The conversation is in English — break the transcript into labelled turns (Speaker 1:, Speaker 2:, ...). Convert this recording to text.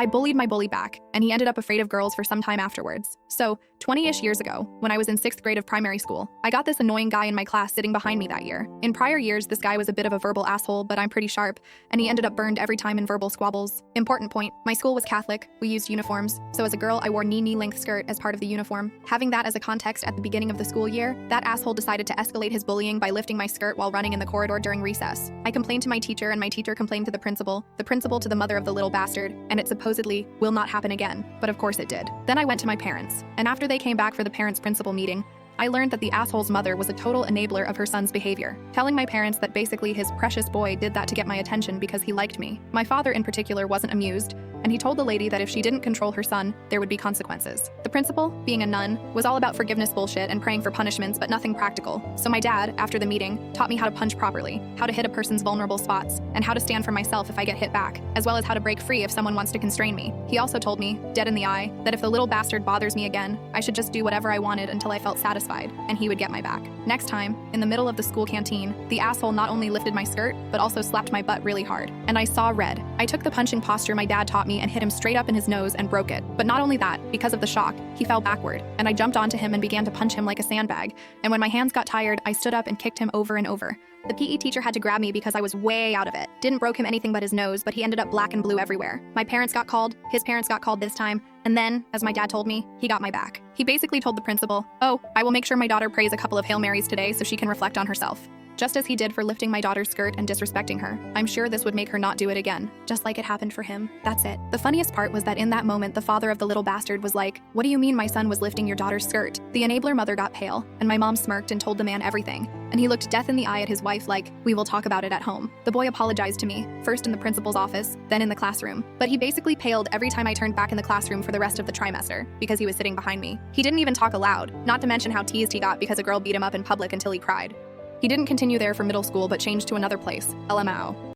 Speaker 1: I bullied my bully back, and he ended up afraid of girls for some time afterwards. So, 20-ish years ago, when I was in 6th grade of primary school, I got this annoying guy in my class sitting behind me that year. In prior years, this guy was a bit of a verbal asshole, but I'm pretty sharp, and he ended up burned every time in verbal squabbles. Important point, my school was Catholic, we used uniforms, so as a girl I wore knee-length skirt as part of the uniform. Having that as a context at the beginning of the school year, that asshole decided to escalate his bullying by lifting my skirt while running in the corridor during recess. I complained to my teacher, and my teacher complained to the principal to the mother of the little bastard, and it supposedly will not happen again, but of course it did. Then I went to my parents, and after they came back for the parents-principal meeting, I learned that the asshole's mother was a total enabler of her son's behavior, telling my parents that basically his precious boy did that to get my attention because he liked me. My father in particular wasn't amused, and he told the lady that if she didn't control her son, there would be consequences. The principal, being a nun, was all about forgiveness bullshit and praying for punishments, but nothing practical. So my dad, after the meeting, taught me how to punch properly, how to hit a person's vulnerable spots, and how to stand for myself if I get hit back, as well as how to break free if someone wants to constrain me. He also told me, dead in the eye, that if the little bastard bothers me again, I should just do whatever I wanted until I felt satisfied, and he would get my back. Next time, in the middle of the school canteen, the asshole not only lifted my skirt, but also slapped my butt really hard, and I saw red. I took the punching posture my dad taught me and hit him straight up in his nose and broke it. But not only that, because of the shock, he fell backward, and I jumped onto him and began to punch him like a sandbag, and when my hands got tired, I stood up and kicked him over and over. The PE teacher had to grab me because I was way out of it. Didn't broke him anything but his nose, but he ended up black and blue everywhere. My parents got called, his parents got called this time, and then, as my dad told me, he got my back. He basically told the principal, "Oh, I will make sure my daughter prays a couple of Hail Marys today so she can reflect on herself." Just as he did for lifting my daughter's skirt and disrespecting her. I'm sure this would make her not do it again, just like it happened for him. That's it. The funniest part was that in that moment, the father of the little bastard was like, "What do you mean my son was lifting your daughter's skirt?" The enabler mother got pale, and my mom smirked and told the man everything. And he looked death in the eye at his wife like, "We will talk about it at home." The boy apologized to me, first in the principal's office, then in the classroom. But he basically paled every time I turned back in the classroom for the rest of the trimester, because he was sitting behind me. He didn't even talk aloud, not to mention how teased he got because a girl beat him up in public until he cried. He didn't continue there for middle school but changed to another place, LMAO.